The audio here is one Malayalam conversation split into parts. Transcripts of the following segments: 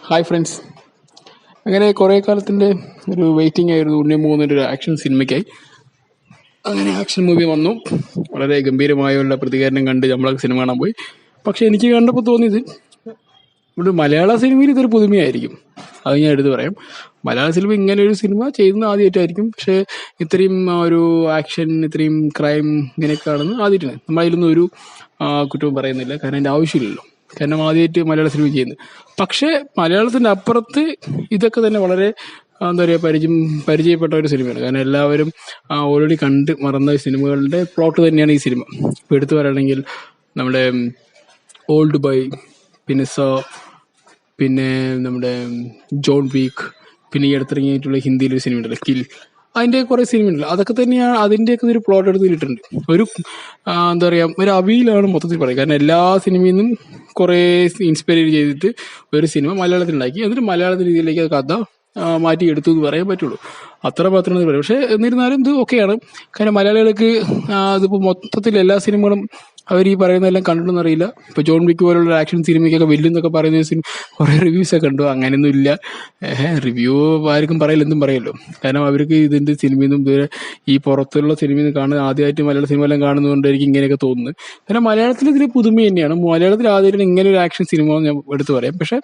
Hi friends. അങ്ങനെ കുറേ കാലത്തിൻ്റെ ഒരു വെയിറ്റിംഗ് ആയിരുന്നു ഉണ്ണിമൂന്നിൻ്റെ ഒരു ആക്ഷൻ സിനിമയ്ക്കായി. അങ്ങനെ ആക്ഷൻ മൂവി വന്നു. വളരെ ഗംഭീരമായുള്ള പ്രതികരണം കണ്ട് നമ്മളൊക്കെ സിനിമ കാണാൻ പോയി. പക്ഷെ എനിക്ക് കണ്ടപ്പോൾ തോന്നിയത് ഇവിടെ മലയാള സിനിമയിൽ ഇതൊരു പുതുമയായിരിക്കും. അത് ഞാൻ എടുത്ത് പറയാം. മലയാള സിനിമ ഇങ്ങനെ ഒരു സിനിമ ചെയ്യുന്നത് ആദ്യമായിട്ടായിരിക്കും. പക്ഷേ ഇത്രയും ഒരു ആക്ഷൻ, ഇത്രയും ക്രൈം ഇങ്ങനെയൊക്കെ കാണുന്നത് ആദ്യമായിട്ടാണ്. നമ്മളതിലൊന്നും ഒരു കുറ്റവും പറയുന്നില്ല, കാരണം അതിൻ്റെ ആവശ്യമില്ലല്ലോ. കാരണം ആദ്യമായിട്ട് മലയാള സിനിമ ചെയ്യുന്നത്. പക്ഷേ മലയാളത്തിൻ്റെ അപ്പുറത്ത് ഇതൊക്കെ തന്നെ വളരെ എന്താ പറയുക പരിചയപ്പെട്ട ഒരു സിനിമയാണ്. കാരണം എല്ലാവരും ഓൾറെഡി കണ്ട് മറന്ന സിനിമകളുടെ പ്ലോട്ട് തന്നെയാണ് ഈ സിനിമ. ഇപ്പോൾ എടുത്തു പറയുകയാണെങ്കിൽ നമ്മുടെ ഓൾഡ് ബോയ്, പിന്നെ പിന്നെ നമ്മുടെ ജോൺ വീക്ക്, പിന്നെ ഈ അടുത്തിറങ്ങിയിട്ടുള്ള ഹിന്ദിയിലൊരു സിനിമ ഉണ്ടല്ലോ കിൽ, അതിൻ്റെ കുറേ സിനിമ ഉണ്ടല്ലോ. അതൊക്കെ തന്നെയാണ് അതിൻ്റെയൊക്കെ ഒരു പ്ലോട്ട് എടുത്തിട്ടുണ്ട്. ഒരു എന്താ പറയുക, ഒരു അവിയിലാണ് മൊത്തത്തിൽ പറയുക. കാരണം എല്ലാ സിനിമയിൽ നിന്നും കുറേ ഇൻസ്പയർ ചെയ്തിട്ട് ഒരു സിനിമ മലയാളത്തിലുണ്ടാക്കി, എന്നിട്ട് മലയാളത്തിൽ രീതിയിലേക്ക് കഥ മാറ്റിയെടുത്തു എന്ന് പറയാൻ പറ്റുള്ളൂ. അത്ര മാത്രമേ പറയും. പക്ഷേ എന്നിരുന്നാലും ഇത് ഓക്കെയാണ്. കാരണം മലയാളികൾക്ക് അതിപ്പോൾ മൊത്തത്തിൽ എല്ലാ സിനിമകളും അവർ ഈ പറയുന്നതെല്ലാം കണ്ടിട്ടൊന്നും അറിയില്ല. ഇപ്പോൾ ജോൺ വിക്ക് പോലുള്ള ആക്ഷൻ സിനിമയ്ക്കൊക്കെ വെല്ലുന്നൊക്കെ പറയുന്ന സിനിമ കുറേ റിവ്യൂസൊക്കെ കണ്ടു. അങ്ങനെയൊന്നും ഇല്ല. റിവ്യൂ ആർക്കും പറയില്ല, എന്തും പറയുമല്ലോ. കാരണം അവർക്ക് ഇതിൻ്റെ സിനിമയിൽ നിന്നും ഇതുവരെ ഈ പുറത്തുള്ള സിനിമയിൽ നിന്ന് കാണുന്നത് ആദ്യമായിട്ട് മലയാള സിനിമ എല്ലാം കാണുന്നതുകൊണ്ടായിരിക്കും ഇങ്ങനെയൊക്കെ തോന്നുന്നത്. കാരണം മലയാളത്തിൽ ഇതിന് പുതുമ തന്നെയാണ്. മലയാളത്തിൽ ആദ്യമായിട്ട് ഇങ്ങനെ ഒരു ആക്ഷൻ സിനിമ ഞാൻ എടുത്ത് പറയാം. പക്ഷേ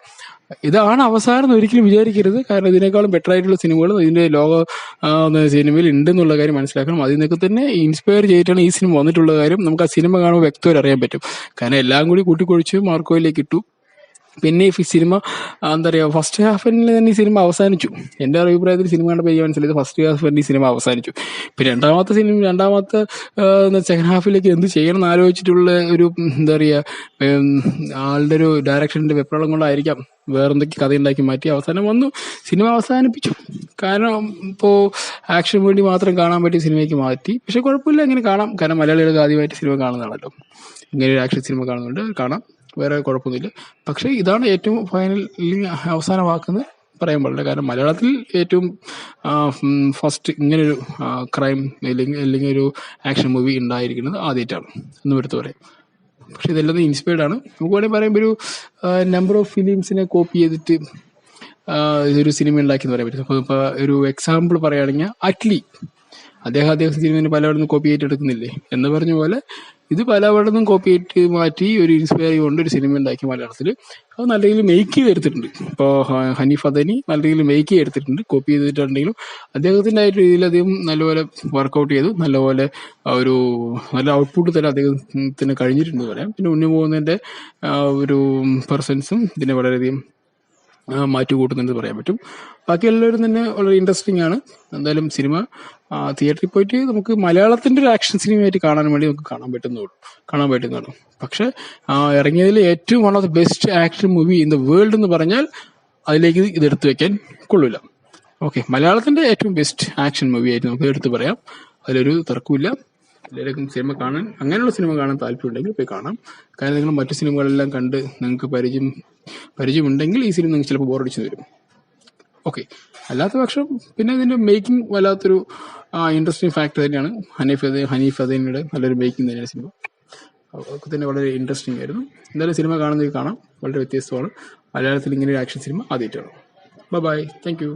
ഇതാണ് അവസാനം എന്ന് ഒരിക്കലും വിചാരിക്കരുത്. കാരണം ഇതിനേക്കാളും ബെറ്റർ ആയിട്ടുള്ള സിനിമകൾ ഇതിൻ്റെ ലോക സിനിമയിൽ ഉണ്ടെന്നുള്ള കാര്യം മനസ്സിലാക്കണം. അതിൽ നിന്നൊക്കെ തന്നെ ഇൻസ്പയർ ചെയ്തിട്ടാണ് ഈ സിനിമ വന്നിട്ടുള്ള കാര്യം നമുക്ക് ആ സിനിമ കാണുമ്പോൾ വ്യക്തമായിട്ട് അറിയാൻ പറ്റും. കാരണം എല്ലാം കൂടി കൂട്ടിക്കൊഴിച്ച് മാർക്കോയിലേക്ക് ഇട്ടു. പിന്നെ ഈ സിനിമ എന്താ പറയുക, ഫസ്റ്റ് ഹാഫിൽ തന്നെ ഈ സിനിമ അവസാനിച്ചു. എൻ്റെ അഭിപ്രായത്തിൽ സിനിമ കണ്ടപ്പോൾ എനിക്ക് മനസ്സിലായത് ഫസ്റ്റ് ഹാഫിൽ ഈ സിനിമ അവസാനിച്ചു. പിന്നെ രണ്ടാമത്തെ സെക്കൻഡ് ഹാഫിലേക്ക് എന്ത് ചെയ്യണം എന്ന് ആലോചിച്ചിട്ടുള്ള ഒരു എന്താ പറയുക, ആളുടെ ഒരു ഡയറക്ഷൻ്റെ വെപ്രാളം കൊണ്ടായിരിക്കാം വേറെന്തൊക്കെ കഥയുണ്ടാക്കി മാറ്റി അവസാനം വന്നു സിനിമ അവസാനിപ്പിച്ചു. കാരണം ഇപ്പോൾ ആക്ഷൻ വേണ്ടി മാത്രം കാണാൻ പറ്റിയ സിനിമയ്ക്ക് മാറ്റി. പക്ഷെ കുഴപ്പമില്ല, ഇങ്ങനെ കാണാം. കാരണം മലയാളികൾക്ക് ആദ്യമായിട്ട് സിനിമ കാണുന്നതാണല്ലോ. ഇങ്ങനെ ഒരു ആക്ഷൻ സിനിമ കാണുന്നുണ്ട്, കാണാം, വേറെ കുഴപ്പമൊന്നുമില്ല. പക്ഷേ ഇതാണ് ഏറ്റവും ഫൈനൽ അവസാന വാക്കെന്ന് പറയാൻ പാടില്ല. കാരണം മലയാളത്തിൽ ഏറ്റവും ഫസ്റ്റ് ഇങ്ങനൊരു ക്രൈം അല്ലെങ്കിൽ ഒരു ആക്ഷൻ മൂവി ഉണ്ടായിരിക്കുന്നത് ആദ്യമായിട്ടാണ് എന്നും എടുത്ത് പറയാം. പക്ഷെ ഇതെല്ലാം ഇൻസ്പയർഡ് ആണ്. നമുക്ക് വേണമെങ്കിൽ പറയുമ്പോൾ ഒരു നമ്പർ ഓഫ് ഫിലിംസിനെ കോപ്പി ചെയ്തിട്ട് ഇതൊരു സിനിമ ഉണ്ടാക്കിയെന്ന് പറയാൻ പറ്റും. അപ്പോൾ ഇപ്പോൾ ഒരു എക്സാമ്പിൾ പറയുകയാണെങ്കിൽ അദ്ദേഹം സിനിമ പലയിടത്തും കോപ്പി ചെയ്തിട്ട് എടുക്കുന്നില്ലേ എന്ന് പറഞ്ഞ പോലെ ഇത് പലയിടത്തും കോപ്പി ചെയ്തിട്ട് മാറ്റി ഒരു ഇൻസ്പയർ കൊണ്ട് ഒരു സിനിമ ഉണ്ടാക്കി മലയാളത്തിൽ. അത് നല്ല രീതിയിൽ മേക്ക് ചെയ്തെടുത്തിട്ടുണ്ട്. ഇപ്പോൾ ഹനീഫ് അദനി നല്ല രീതിയിൽ മേക്ക് ചെയ്തെടുത്തിട്ടുണ്ട്. കോപ്പി ചെയ്തിട്ടുണ്ടെങ്കിലും അദ്ദേഹത്തിൻ്റെ ആയിട്ട് രീതിയിൽ അദ്ദേഹം നല്ലപോലെ വർക്കൗട്ട് ചെയ്തു, നല്ലപോലെ ഒരു നല്ല ഔട്ട്പുട്ട് തന്നെ അദ്ദേഹത്തിന് കഴിഞ്ഞിട്ടുണ്ട് പറയാം. പിന്നെ ഉണ്ണിമൂന്നിൻ്റെ ഒരു പെർസൻസും ഇതിനെ വളരെയധികം മാറ്റി കൂട്ടുന്നുണ്ട് പറയാൻ പറ്റും. ബാക്കി എല്ലാവരും തന്നെ വളരെ ഇൻട്രസ്റ്റിംഗ് ആണ്. എന്തായാലും സിനിമ തിയേറ്ററിൽ പോയിട്ട് നമുക്ക് മലയാളത്തിൻ്റെ ഒരു ആക്ഷൻ സിനിമയായിട്ട് കാണാൻ വേണ്ടി നമുക്ക് കാണാൻ പറ്റുന്നതാണ്. പക്ഷെ ഇറങ്ങിയതിൽ ഏറ്റവും one of the best action movie in the world എന്ന് പറഞ്ഞാൽ അതിലേക്ക് ഇത് എടുത്തു വെക്കാൻ കൊള്ളില്ല. ഓക്കെ, മലയാളത്തിൻ്റെ ഏറ്റവും ബെസ്റ്റ് ആക്ഷൻ മൂവി ആയിട്ട് നമുക്ക് എടുത്ത് പറയാം. അതിലൊരു തർക്കമില്ല. എല്ലാവർക്കും സിനിമ കാണാൻ, അങ്ങനെയുള്ള സിനിമ കാണാൻ താല്പര്യമുണ്ടെങ്കിൽ പോയി കാണാം. കാരണം നിങ്ങൾ മറ്റു സിനിമകളെല്ലാം കണ്ട് നിങ്ങൾക്ക് പരിചയമുണ്ടെങ്കിൽ ഈ സിനിമ നിങ്ങൾക്ക് ചിലപ്പോൾ ബോറടിച്ചു വരും. ഓക്കെ, അല്ലാത്ത പക്ഷം പിന്നെ ഇതിൻ്റെ മേക്കിംഗ് വല്ലാത്തൊരു ഇൻട്രസ്റ്റിംഗ് ഫാക്ടർ തന്നെയാണ്. ഹനീഫ് അദനിയുടെ നല്ലൊരു മേക്കിംഗ് തന്നെയാണ് സിനിമ. ഒക്കെ തന്നെ വളരെ ഇൻട്രസ്റ്റിംഗ് ആയിരുന്നു. എന്തായാലും സിനിമ കാണുന്നത് കാണാം, വളരെ വ്യത്യസ്തമാണ്. മലയാളത്തിൽ ഇങ്ങനെ ഒരു ആക്ഷൻ സിനിമ ആദ്യമായിട്ടാണ്. Bye, thank U.